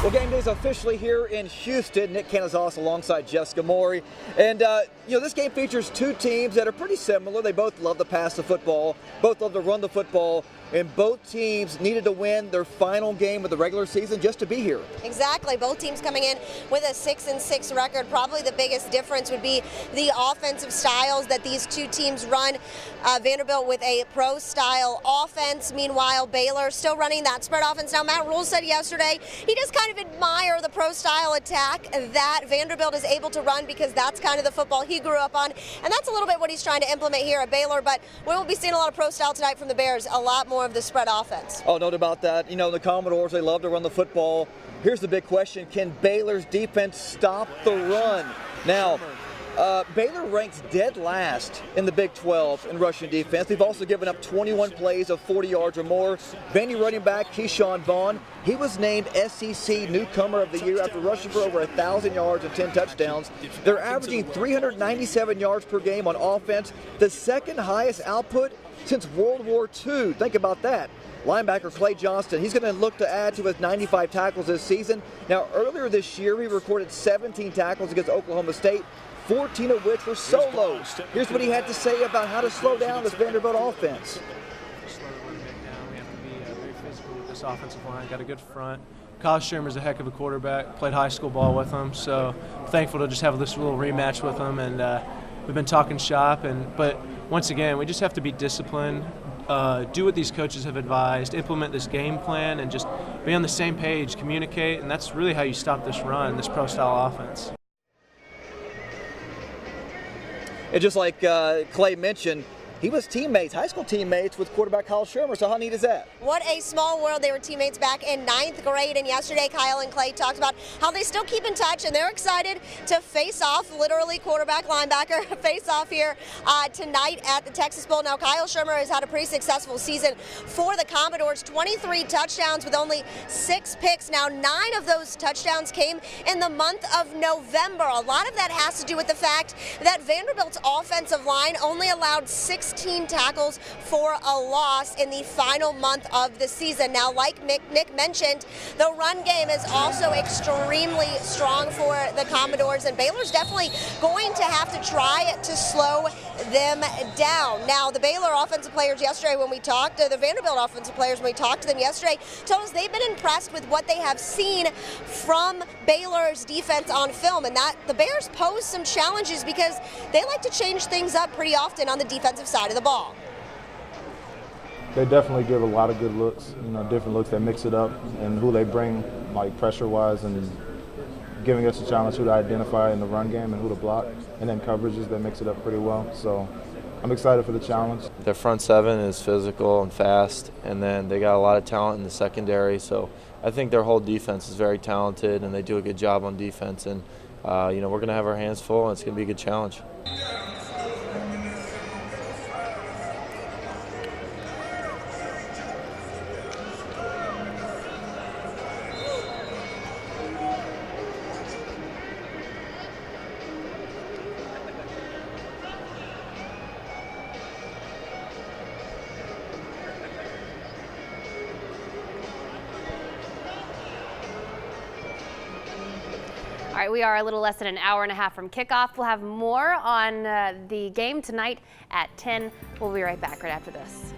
Well, game day is officially here in Houston. Nick Canizos alongside Jessica Maury. And, this game features two teams that are pretty similar. They both love to pass the football, both love to run the football, and both teams needed to win their final game of the regular season just to be here. Exactly. Both teams coming in with a 6-6 record. Probably the biggest difference would be the offensive styles that these two teams run. Vanderbilt with a pro-style offense. Meanwhile, Baylor still running that spread offense. Now, Matt Rule said yesterday he just kind of admire the pro-style attack that Vanderbilt is able to run because that's kind of the football he grew up on. And that's a little bit what he's trying to implement here at Baylor. But we will be seeing a lot of pro-style tonight from the Bears. A lot more of the spread offense. Oh, no doubt about that. The Commodores, they love to run the football. Here's the big question. Can Baylor's defense stop the run? Now, Baylor ranks dead last in the Big 12 in rushing defense. They've also given up 21 plays of 40 yards or more. Vandy running back Keyshawn Vaughn, he was named SEC Newcomer of the Year after rushing for over 1,000 yards and 10 touchdowns. They're averaging 397 yards per game on offense, the second highest output since World War II. Think about that. Linebacker Clay Johnston, he's going to look to add to his 95 tackles this season. Now, earlier this year, he recorded 17 tackles against Oklahoma State, 14 of which were solos. Here's what he had to say about how to slow down this Vanderbilt offense. Slow the running back down. We have to be very physical with this offensive line. Got a good front. Kyle Shermer's a heck of a quarterback. Played high school ball with him, so thankful to just have this little rematch with him. And we've been talking shop, but once again, we just have to be disciplined, do what these coaches have advised, implement this game plan, and just be on the same page, communicate, and that's really how you stop this run, this pro-style offense. And just like Clay mentioned, he was high school teammates with quarterback Kyle Shermer, so how neat is that? What a small world. They were teammates back in 9th grade, and yesterday Kyle and Clay talked about how they still keep in touch, and they're excited to face off, literally quarterback, linebacker, face off here tonight at the Texas Bowl. Now, Kyle Shermer has had a pretty successful season for the Commodores, 23 touchdowns with only 6 picks. Now, 9 of those touchdowns came in the month of November. A lot of that has to do with the fact that Vanderbilt's offensive line only allowed 16 tackles for a loss in the final month of the season. Now, like Nick mentioned, the run game is also extremely strong for the Commodores, and Baylor's definitely going to have to try to slow them down. Now, the Baylor offensive players yesterday when we talked to the Vanderbilt offensive players when we talked to them yesterday told us they've been impressed with what they have seen from Baylor's defense on film, and that the Bears pose some challenges because they like to change things up pretty often on the defensive side of the ball. They definitely give a lot of good looks, different looks that mix it up, and who they bring, like pressure-wise, and giving us a challenge who to identify in the run game and who to block, and then coverages that mix it up pretty well. So I'm excited for the challenge. Their front seven is physical and fast, and then they got a lot of talent in the secondary. So I think their whole defense is very talented, and they do a good job on defense. And we're going to have our hands full, and it's going to be a good challenge. All right, we are a little less than an hour and a half from kickoff. We'll have more on the game tonight at 10. We'll be right back right after this.